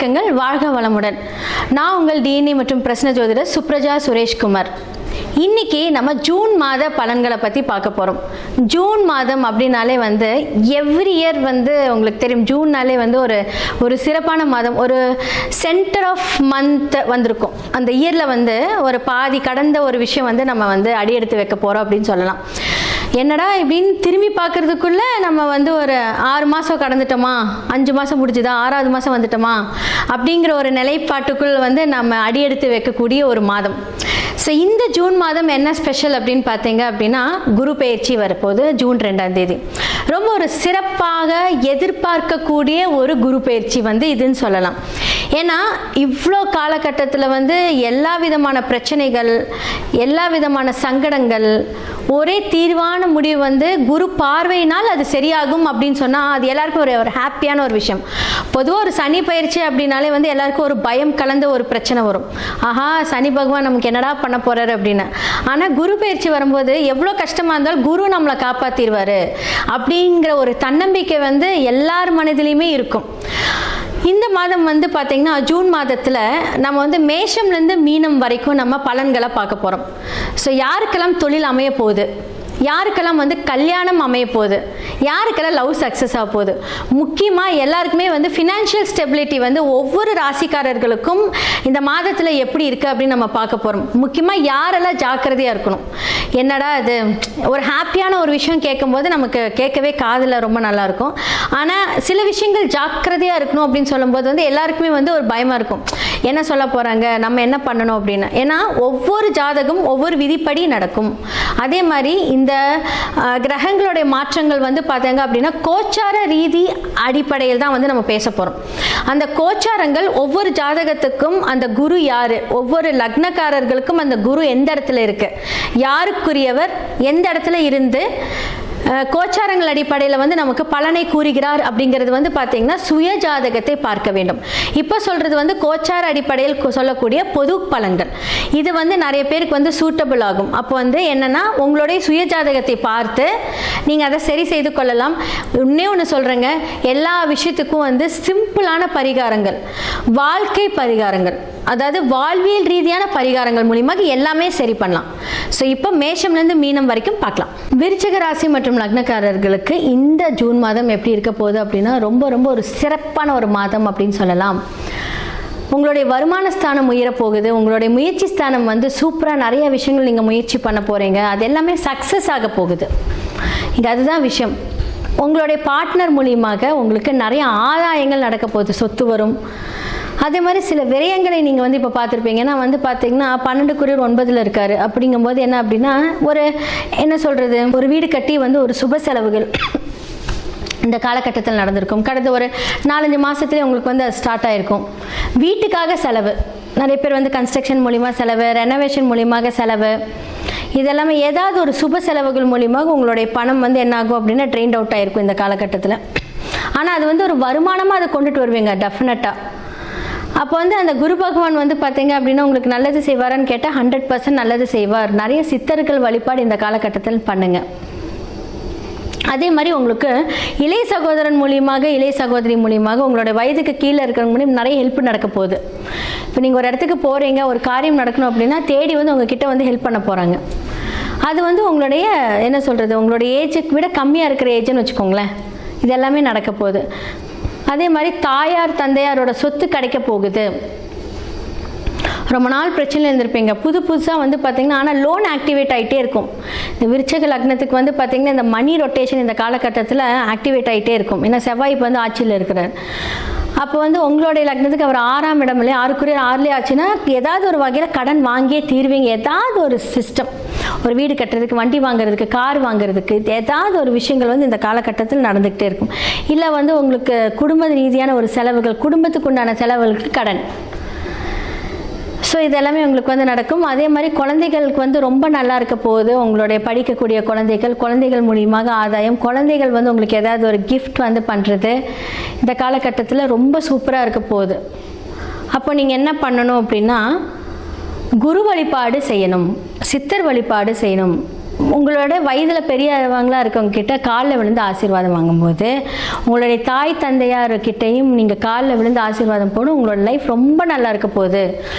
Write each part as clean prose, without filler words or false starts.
வணக்கங்கள், வாழ்க வளமுடன். நான் உங்கள் டிஎன்ஏ மற்றும் பிரசன்ன ஜோதிடர் சுப்ரஜா சுரேஷ்குமார். இன்னைக்கு நம்ம ஜூன் மாத பலன்களை பற்றி பார்க்க போகிறோம். ஜூன் மாதம் அப்படின்னாலே எவ்ரி இயர் உங்களுக்கு தெரியும், ஜூன்னாலே ஒரு சிறப்பான மாதம், ஒரு சென்டர் ஆஃப் மந்த் வந்திருக்கும். அந்த இயரில் ஒரு பாதி கடந்த ஒரு விஷயம் நம்ம அடியெடுத்து வைக்க போகிறோம் அப்படின்னு சொல்லலாம். என்னடா இப்படின்னு திரும்பி பார்க்கறதுக்குள்ள நம்ம ஒரு 6 மாதம் கடந்துட்டோமா, 5 மாதம் முடிஞ்சுதா, 6வது மாதம் வந்துட்டோமா அப்படிங்கிற ஒரு நிலைப்பாட்டுக்குள் நம்ம அடியெடுத்து வைக்கக்கூடிய ஒரு மாதம். ஸோ இந்த ஜூன் மாதம் என்ன ஸ்பெஷல் அப்படின்னு பார்த்தீங்க அப்படின்னா, குரு பெயர்ச்சி வரப்போகுது ஜூன் 2ஆம் தேதி. ரொம்ப ஒரு சிறப்பாக எதிர்பார்க்கக்கூடிய ஒரு குரு பெயர்ச்சி இதுன்னு சொல்லலாம். ஏன்னா இவ்வளோ காலகட்டத்தில் எல்லா விதமான பிரச்சனைகள், எல்லா விதமான சங்கடங்கள், ஒரே தீர்வான முடிவு குரு பார்வையினால் அது சரியாகும் அப்படின்னு சொன்னால் அது எல்லாருக்கும் ஒரு ஹாப்பியான ஒரு விஷயம். பொதுவாக ஒரு சனி பயிற்சி அப்படின்னாலே எல்லாருக்கும் ஒரு பயம் கலந்த ஒரு பிரச்சனை வரும். ஆஹா, சனி பகவான் நமக்கு என்னடா பண்ண போறாரு அப்படின்னு. ஆனால் குரு பயிற்சி வரும்போது எவ்வளோ கஷ்டமாக இருந்தாலும் குரு நம்மளை காப்பாற்றிடுவார் அப்படிங்கிற ஒரு தன்னம்பிக்கை எல்லார் மனதிலையுமே இருக்கும். இந்த மாதம் பார்த்தீங்கன்னா ஜூன் மாதத்தில் நம்ம மேஷம்லேருந்து மீனம் வரைக்கும் நம்ம பலன்களை பார்க்க போகிறோம். ஸோ யாருக்கெல்லாம் தொழில் அமைய போகுது, யாருக்கெல்லாம் கல்யாணம் அமைய போகுது, யாருக்கெல்லாம் லவ் சக்ஸஸ் ஆக போகுது, முக்கியமாக எல்லாருக்குமே ஃபினான்ஷியல் ஸ்டெபிலிட்டி ஒவ்வொரு ராசிக்காரர்களுக்கும் இந்த மாதத்தில் எப்படி இருக்குது அப்படின்னு நம்ம பார்க்க போகிறோம். முக்கியமாக யாரெல்லாம் ஜாக்கிரதையாக இருக்கணும். என்னடா இது ஒரு ஹாப்பியான ஒரு விஷயம் கேட்கும்போது நமக்கு கேட்கவே காதில் ரொம்ப நல்லாயிருக்கும். ஆனால் சில விஷயங்கள் ஜாக்கிரதையாக இருக்கணும் அப்படின்னு சொல்லும்போது எல்லாருக்குமே ஒரு பயமாக இருக்கும். என்ன சொல்ல போகிறாங்க, நம்ம என்ன பண்ணணும் அப்படின்னு. ஏன்னா ஒவ்வொரு ஜாதகம் ஒவ்வொரு விதிப்படி நடக்கும். அதே மாதிரி இந்த கிரகங்களுடைய மாற்றங்கள் பார்த்தாங்க அப்படின்னா கோச்சார ரீதி அடிப்படையில் தான் நம்ம பேச போகிறோம். அந்த கோச்சாரங்கள் ஒவ்வொரு ஜாதகத்துக்கும் அந்த குரு யாரு, ஒவ்வொரு லக்னக்காரர்களுக்கும் அந்த குரு எந்த இடத்துல இருக்கு, யாருக்குரியவர் எந்த இடத்துல இருந்து கோச்சாரங்கள் அடிப்படையில் நமக்கு பலனை கூறுகிறார் அப்படிங்கிறது பார்த்தீங்கன்னா சுய ஜாதகத்தை பார்க்க வேண்டும். இப்போ சொல்கிறது கோச்சார அடிப்படையில் சொல்லக்கூடிய பொது பலன்கள். இது நிறைய பேருக்கு சூட்டபிள் ஆகும். அப்போ என்னன்னா உங்களுடைய சுய ஜாதகத்தை பார்த்து நீங்கள் அதை சரி செய்து கொள்ளலாம். இன்னே ஒன்று சொல்கிறேங்க, எல்லா விஷயத்துக்கும் சிம்பிளான பரிகாரங்கள், வாழ்க்கை பரிகாரங்கள், அதாவது வாழ்வியல் ரீதியான பரிகாரங்கள் மூலியமாக எல்லாமே சரி பண்ணலாம். ஸோ இப்போ மேஷம்லேருந்து மீனம் வரைக்கும் பார்க்கலாம். விருச்சிக ராசி மற்றும் லக்னக்காரர்களுக்கு இந்த ஜூன் மாதம் எப்படி இருக்க போகுது அப்படின்னா ரொம்ப ரொம்ப ஒரு சிறப்பான ஒரு மாதம் அப்படின்னு சொல்லலாம். உங்களுடைய வருமான ஸ்தானம் உயரப்போகுது. உங்களுடைய முயற்சி ஸ்தானம் சூப்பராக நிறைய விஷயங்கள் நீங்கள் முயற்சி பண்ண போகிறீங்க. அது எல்லாமே சக்ஸஸ் ஆக போகுது. இங்கே அதுதான் விஷயம். உங்களுடைய பார்ட்னர் மூலியமாக உங்களுக்கு நிறைய ஆதாயங்கள் நடக்க போகுது. சொத்து வரும். அதே மாதிரி சில விரயங்களை நீங்கள் இப்போ பார்த்துருப்பீங்க. ஏன்னா பார்த்தீங்கன்னா 12 இருக்காரு. அப்படிங்கும்போது என்ன அப்படின்னா ஒரு என்ன சொல்கிறது, ஒரு வீடு கட்டி ஒரு சுப செலவுகள் இந்த காலகட்டத்தில் நடந்திருக்கும். கடந்த ஒரு 4-5 மாதத்துலேயே உங்களுக்கு அது ஸ்டார்ட் ஆகிருக்கும். வீட்டுக்காக செலவு, நிறைய பேர் கன்ஸ்ட்ரக்ஷன் மூலிமா செலவு, ரெனோவேஷன் மூலியமாக செலவு, இதெல்லாமே ஏதாவது ஒரு சுப செலவுகள் மூலியமாக உங்களுடைய பணம் என்ன ஆகும் அப்படின்னா ட்ரெயின் அவுட் ஆகிருக்கும் இந்த காலகட்டத்தில். ஆனால் அது ஒரு வருமானமாக அதை கொண்டுட்டு வருவீங்க டெஃபினட்டாக. அப்போ அந்த குரு பகவான் பார்த்தீங்க அப்படின்னா உங்களுக்கு நல்லது செய்வாரான்னு கேட்டால் 100% நல்லது செய்வார். நிறைய சித்தர்கள் வழிபாடு இந்த காலகட்டத்தில் பண்ணுங்கள். அதே மாதிரி உங்களுக்கு இளைய சகோதரன் மூலியமாக, இளைய சகோதரி மூலியமாக, உங்களோட வயதுக்கு கீழே இருக்கிறவங்க மூலியம் நிறைய ஹெல்ப் நடக்க போகுது. இப்போ நீங்கள் ஒரு இடத்துக்கு போகிறீங்க, ஒரு காரியம் நடக்கணும் அப்படின்னா தேடி உங்ககிட்ட ஹெல்ப் பண்ண போகிறாங்க. அது உங்களுடைய என்ன சொல்கிறது, உங்களுடைய ஏஜுக்கு விட கம்மியாக இருக்கிற ஏஜ்னு வச்சுக்கோங்களேன். இது எல்லாமே நடக்க போகுது. அதே மாதிரி தாயார் தந்தையாரோட சொத்து கிடைக்க போகுது. ரொம்ப நாள் பிரச்சனை இருந்திருப்பீங்க, புதுசாக பார்த்தீங்கன்னா ஆனால் லோன் ஆக்டிவேட் ஆகிட்டே இருக்கும். இந்த விருச்சிக லக்னத்துக்கு பார்த்தீங்கன்னா இந்த மணி ரொட்டேஷன் இந்த காலகட்டத்தில் ஆக்டிவேட் ஆகிட்டே இருக்கும். ஏன்னா செவ்வாய் இப்போ ஆட்சியில் இருக்கிறார். அப்போ உங்களுடைய லக்னத்துக்கு அவர் 6ஆம் இடம்ல 6க்குரிய 6லே ஆச்சுன்னா ஏதாவது ஒரு வகையில் கடன் வாங்கியே தீர்வீங்க. ஏதாவது ஒரு சிஸ்டம், ஒரு வீடு கட்டுறதுக்கு, வண்டி வாங்குறதுக்கு, கார் வாங்குறதுக்கு, ஏதாவது ஒரு விஷயங்கள் இந்த காலகட்டத்தில் நடந்துக்கிட்டே இருக்கும். இல்லை உங்களுக்கு குடும்ப ரீதியான ஒரு செலவுகள், குடும்பத்துக்கு உண்டான செலவுகளுக்கு கடன். ஸோ இதெல்லாமே உங்களுக்கு நடக்கும். அதே மாதிரி குழந்தைகளுக்கு ரொம்ப நல்லா இருக்க போகுது. உங்களுடைய படிக்கக்கூடிய குழந்தைகள் மூலியமாக ஆதாயம், குழந்தைகள் உங்களுக்கு ஏதாவது ஒரு கிஃப்ட் பண்ணுறது இந்த காலகட்டத்தில் ரொம்ப சூப்பராக இருக்க போகுது. அப்போ நீங்கள் என்ன பண்ணணும் அப்படின்னா குரு வழிபாடு செய்யணும், சித்தர் வழிபாடு செய்யணும். உங்களோட வயதில் பெரியவங்களாக இருக்கவங்க கிட்ட காலில் விழுந்து ஆசீர்வாதம் வாங்கும்போது, உங்களுடைய தாய் தந்தையார்கிட்டையும் நீங்கள் காலில் விழுந்து ஆசீர்வாதம் போடும், உங்களோட லைஃப் ரொம்ப நல்லா இருக்க போகுது.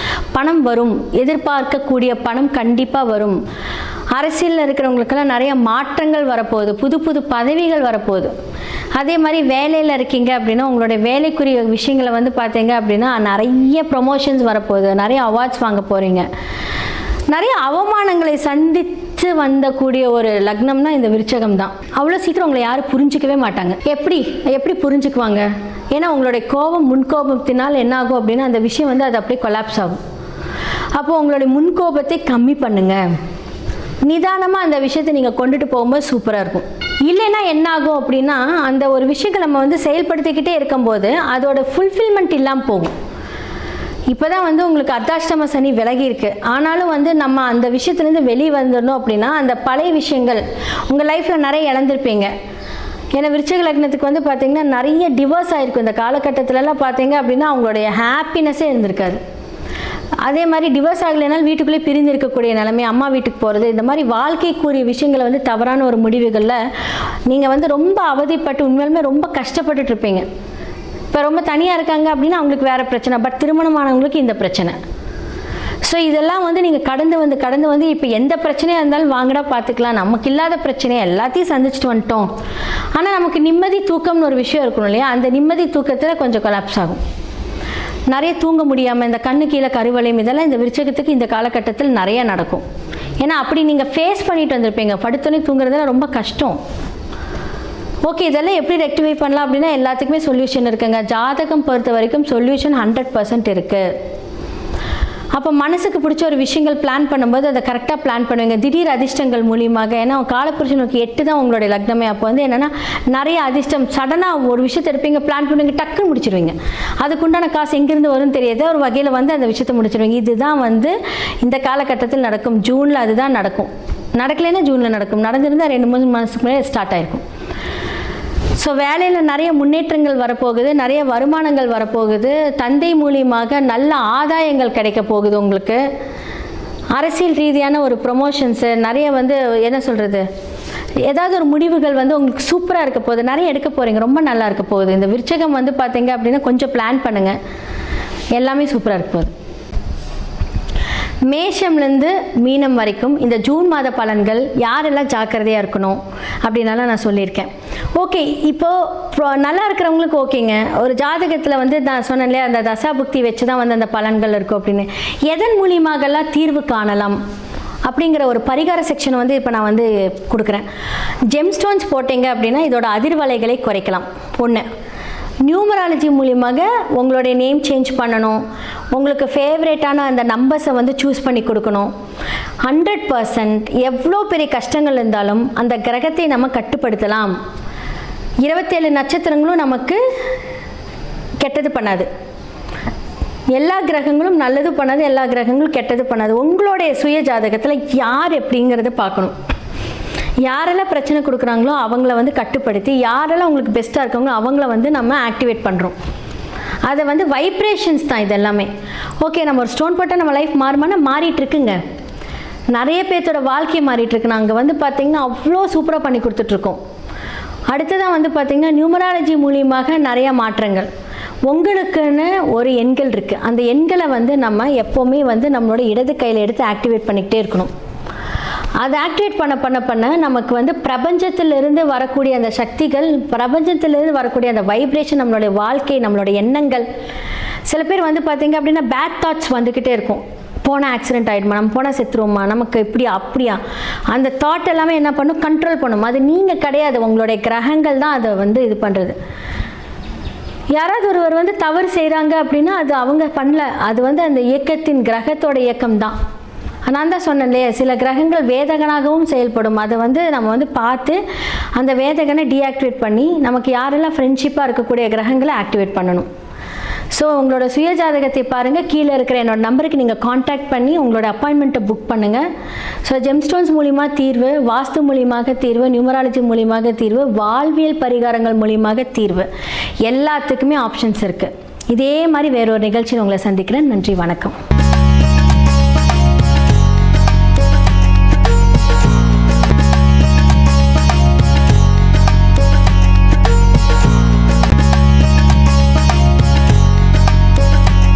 பணம் வரும், எதிர்பார்க்கக்கூடிய பணம் கண்டிப்பாக வரும். அரசியலில் இருக்கிறவங்களுக்கெல்லாம் நிறைய மாற்றங்கள் வரப்போகுது, புது புது பதவிகள் வரப்போகுது. அதே மாதிரி வேலையில் இருக்கீங்க அப்படின்னா உங்களுடைய வேலைக்குரிய விஷயங்களை வந்து பார்த்தீங்க அப்படின்னா நிறைய ப்ரொமோஷன்ஸ் வரப்போகுது, நிறைய அவார்ட்ஸ் வாங்க போகிறீங்க. நிறைய அவமானங்களை சந்தித்து வந்தக்கூடிய ஒரு லக்னம்னா இந்த விருச்சகம் தான். அவ்வளோ சீக்கிரம் உங்களை யாரும் புரிஞ்சிக்கவே மாட்டாங்க. எப்படி புரிஞ்சுக்குவாங்க? ஏன்னா உங்களுடைய கோபம் முன்கோபத்தினால் என்ன ஆகும் அப்படின்னா அந்த விஷயம் வந்து அது அப்படியே கொலாப்ஸ் ஆகும். அப்போது உங்களுடைய முன்கோபத்தை கம்மி பண்ணுங்க. நிதானமாக அந்த விஷயத்தை நீங்கள் கொண்டுட்டு போகும்போது சூப்பராக இருக்கும். இல்லைன்னா என்ன ஆகும் அப்படின்னா அந்த ஒரு விஷயத்தை நம்ம வந்து செயல்படுத்திக்கிட்டே இருக்கும்போது அதோட ஃபுல்ஃபில்மெண்ட் இல்லாமல் போகும். இப்போ தான் வந்து உங்களுக்கு அர்த்தாஷ்டம சனி விலகி இருக்கு. ஆனாலும் வந்து நம்ம அந்த விஷயத்துலேருந்து வெளியே வந்துடணும் அப்படின்னா அந்த பழைய விஷயங்கள் உங்கள் லைஃப்பில் நிறைய இழந்திருப்பீங்க. ஏன்னா விருச்சிக லக்னத்துக்கு வந்து பார்த்தீங்கன்னா நிறைய டிவோர்ஸ் ஆகிருக்கும். இந்த காலகட்டத்திலலாம் பார்த்தீங்க அப்படின்னா அவங்களுடைய ஹாப்பினஸ்ஸே இருந்திருக்காது. அதே மாதிரி டிவோர்ஸ் ஆகலைனாலும் வீட்டுக்குள்ளேயே பிரிந்து இருக்கக்கூடிய நிலைமை, அம்மா வீட்டுக்கு போகிறது, இந்த மாதிரி வாழ்க்கைக்குரிய விஷயங்களை வந்து தவறான ஒரு முடிவுகளில் நீங்கள் வந்து ரொம்ப அவதிப்பட்டு உண்மையிலுமே ரொம்ப கஷ்டப்பட்டுட்டு இருப்பீங்க. இப்போ ரொம்ப தனியாக இருக்காங்க அப்படின்னா அவங்களுக்கு வேறு பிரச்சனை, பட் திருமணமானவங்களுக்கு இந்த பிரச்சனை. ஸோ இதெல்லாம் வந்து நீங்கள் கடந்து வந்து இப்போ எந்த பிரச்சனையாக இருந்தாலும் வாங்கடா பார்த்துக்கலாம், நமக்கு இல்லாத பிரச்சனையை எல்லாத்தையும் சந்திச்சுட்டு வந்துட்டோம். ஆனால் நமக்கு நிம்மதி தூக்கம்னு ஒரு விஷயம் இருக்கணும் இல்லையா? அந்த நிம்மதி தூக்கத்தில் கொஞ்சம் கொலாப்ஸ் ஆகும். நிறைய தூங்க முடியாமல் இந்த கண்ணு கீழே கருவளையம் இதெல்லாம் இந்த விருச்சகத்துக்கு இந்த காலகட்டத்தில் நிறைய நடக்கும். ஏன்னா அப்படி நீங்கள் ஃபேஸ் பண்ணிட்டு வந்திருப்பீங்க. படுத்தோன்னே தூங்குறதுலாம் ரொம்ப கஷ்டம். ஓகே, இதெல்லாம் எப்படி ரெக்டிஃபை பண்ணலாம் அப்படின்னா எல்லாத்துக்குமே சொல்யூஷன் இருக்குங்க. ஜாதகம் பொறுத்த வரைக்கும் சொல்யூஷன் 100% இருக்குது. அப்போ மனசுக்கு பிடிச்ச ஒரு விஷயங்கள் பிளான் பண்ணும்போது அதை கரெக்டாக பிளான் பண்ணுவீங்க. திடீர் அதிர்ஷ்டங்கள் மூலியமாக, ஏன்னா காலப்புருஷனுக்கு 8 தான் உங்களுடைய லக்னமே. அப்போ வந்து என்னென்னா நிறைய அதிர்ஷ்டம், சடனாக ஒரு விஷயத்தை எடுப்பீங்க, பிளான் பண்ணுவீங்க, டக்குன்னு முடிச்சிருவீங்க. அதுக்குண்டான காசு எங்கேருந்து வரும்னு தெரியாது, ஒரு வகையில் வந்து அந்த விஷயத்தை முடிச்சிருவீங்க. இதுதான் வந்து இந்த காலகட்டத்தில் நடக்கும். ஜூனில் அதுதான் நடக்கும். நடக்கலைன்னா ஜூனில் நடக்கும். நடந்திருந்தால் 2-3 மாதத்துக்கு முன்னாடி ஸ்டார்ட் ஆகிருக்கும். ஸோ வேலையில் நிறைய முன்னேற்றங்கள் வரப்போகுது, நிறைய வருமானங்கள் வரப்போகுது. தந்தை மூலியமாக நல்ல ஆதாயங்கள் கிடைக்க போகுது உங்களுக்கு. அரசியல் ரீதியான ஒரு ப்ரொமோஷன்ஸு நிறைய வந்து என்ன சொல்கிறது, ஏதாவது ஒரு முடிவுகள் வந்து உங்களுக்கு சூப்பராக இருக்க போகுது. நிறைய எடுக்க போகிறீங்க, ரொம்ப நல்லா இருக்க போகுது. இந்த விருச்சகம் வந்து பார்த்தீங்க அப்படின்னா கொஞ்சம் பிளான் பண்ணுங்கள், எல்லாமே சூப்பராக இருக்க போகுது. மேஷம்லேருந்து மீனம் வரைக்கும் இந்த ஜூன் மாத பலன்கள் யாரெல்லாம் ஜாக்கிரதையாக இருக்கணும் அப்படின்னால நான் சொல்லியிருக்கேன். ஓகே, இப்போது நல்லா இருக்கிறவங்களுக்கு ஓகேங்க. ஒரு ஜாதகத்தில் வந்து நான் சொன்னேன் இல்லையா, அந்த தசாபுக்தி வச்சு தான் வந்து அந்த பலன்கள் இருக்கும் அப்படின்னு. எதன் மூலியமாகலாம் தீர்வு காணலாம் அப்படிங்கிற ஒரு பரிகார செக்ஷன் வந்து இப்போ நான் வந்து கொடுக்குறேன். ஜெம்ஸ்டோன்ஸ் போட்டிங்க அப்படின்னா இதோட அதிர்வலைகளை குறைக்கலாம். ஒன்று, நியூமராலஜி மூலியமாக உங்களுடைய நேம் சேஞ்ச் பண்ணணும், உங்களுக்கு ஃபேவரேட்டான அந்த நம்பர்ஸை வந்து சூஸ் பண்ணி கொடுக்கணும். 100% எவ்வளோ பெரிய கஷ்டங்கள் இருந்தாலும் அந்த கிரகத்தை நம்ம கட்டுப்படுத்தலாம். 27 நட்சத்திரங்களும் நமக்கு கெட்டது பண்ணாது. எல்லா கிரகங்களும் நல்லது பண்ணாது, எல்லா கிரகங்களும் கெட்டது பண்ணாது. உங்களுடைய சுய ஜாதகத்தில் யார் எப்படிங்கிறத பார்க்கணும். யாரெல்லாம் பிரச்சனை கொடுக்குறாங்களோ அவங்கள வந்து கட்டுப்படுத்தி, யாரெல்லாம் உங்களுக்கு பெஸ்ட்டாக இருக்காங்களோ அவங்கள வந்து நம்ம ஆக்டிவேட் பண்ணுறோம். அதை வந்து வைப்ரேஷன்ஸ் தான் இது எல்லாமே. ஓகே, நம்ம ஒரு ஸ்டோன் போட்டால் நம்ம லைஃப் மாறுமானா மாறிட்டு இருக்குங்க. நிறைய பேர்த்தோட வாழ்க்கையை மாறிட்டு இருக்கு. நாங்கள் வந்து பார்த்திங்கன்னா அவ்வளோ சூப்பராக பண்ணி கொடுத்துட்ருக்கோம். அடுத்ததான் வந்து பார்த்திங்கன்னா நியூமராலஜி மூலியமாக நிறைய மாற்றங்கள். உங்களுக்குன்னு ஒரு எண்கள் இருக்குது. அந்த எண்களை வந்து நம்ம எப்போவுமே வந்து நம்மளோட இடது கையில் எடுத்து ஆக்டிவேட் பண்ணிக்கிட்டே இருக்கணும். அதை ஆக்டிவேட் பண்ண நமக்கு வந்து பிரபஞ்சத்திலிருந்து வரக்கூடிய அந்த சக்திகள், பிரபஞ்சத்திலிருந்து வரக்கூடிய அந்த வைப்ரேஷன், நம்மளுடைய வாழ்க்கை, நம்மளுடைய எண்ணங்கள். சில பேர் வந்து பார்த்தீங்க அப்படின்னா பேட் தாட்ஸ் வந்துக்கிட்டே இருக்கும். போனால் ஆக்சிடென்ட் ஆகிடுமா, நம்ம போனால் செத்துருவோமா, நமக்கு இப்படியா அப்படியா, அந்த தாட் எல்லாமே என்ன பண்ணும், கண்ட்ரோல் பண்ணும். அது நீங்கள் கிடையாது, உங்களுடைய கிரகங்கள் தான் அதை வந்து இது பண்ணுறது. யாராவது ஒருவர் வந்து தவறு செய்கிறாங்க அப்படின்னா அது அவங்க பண்ணல, அது வந்து அந்த இயக்கத்தின் கிரகத்தோட இயக்கம் தான். நான் தான் சொன்னேன் இல்லையா, சில கிரகங்கள் வேதகனாகவும் செயல்படும். அதை வந்து நம்ம வந்து பார்த்து அந்த வேதகனை டீஆக்டிவேட் பண்ணி நமக்கு யாரெல்லாம் ஃப்ரெண்ட்ஷிப்பாக இருக்கக்கூடிய கிரகங்களை ஆக்டிவேட் பண்ணணும். ஸோ உங்களோட சுய ஜாதகத்தை பாருங்கள். கீழே இருக்கிற என்னோட நம்பருக்கு நீங்கள் காண்டாக்ட் பண்ணி உங்களோட அப்பாயின்மெண்ட்டை புக் பண்ணுங்கள். ஸோ ஜெம்ஸ்டோன்ஸ் மூலிமா தீர்வு, வாஸ்து மூலியமாக தீர்வு, நியூமராலஜி மூலியமாக தீர்வு, வாழ்வியல் பரிகாரங்கள் மூலியமாக தீர்வு, எல்லாத்துக்குமே ஆப்ஷன்ஸ் இருக்குது. இதே மாதிரி வேறொரு நிகழ்ச்சியில் உங்களை சந்திக்கிறேன். நன்றி, வணக்கம்.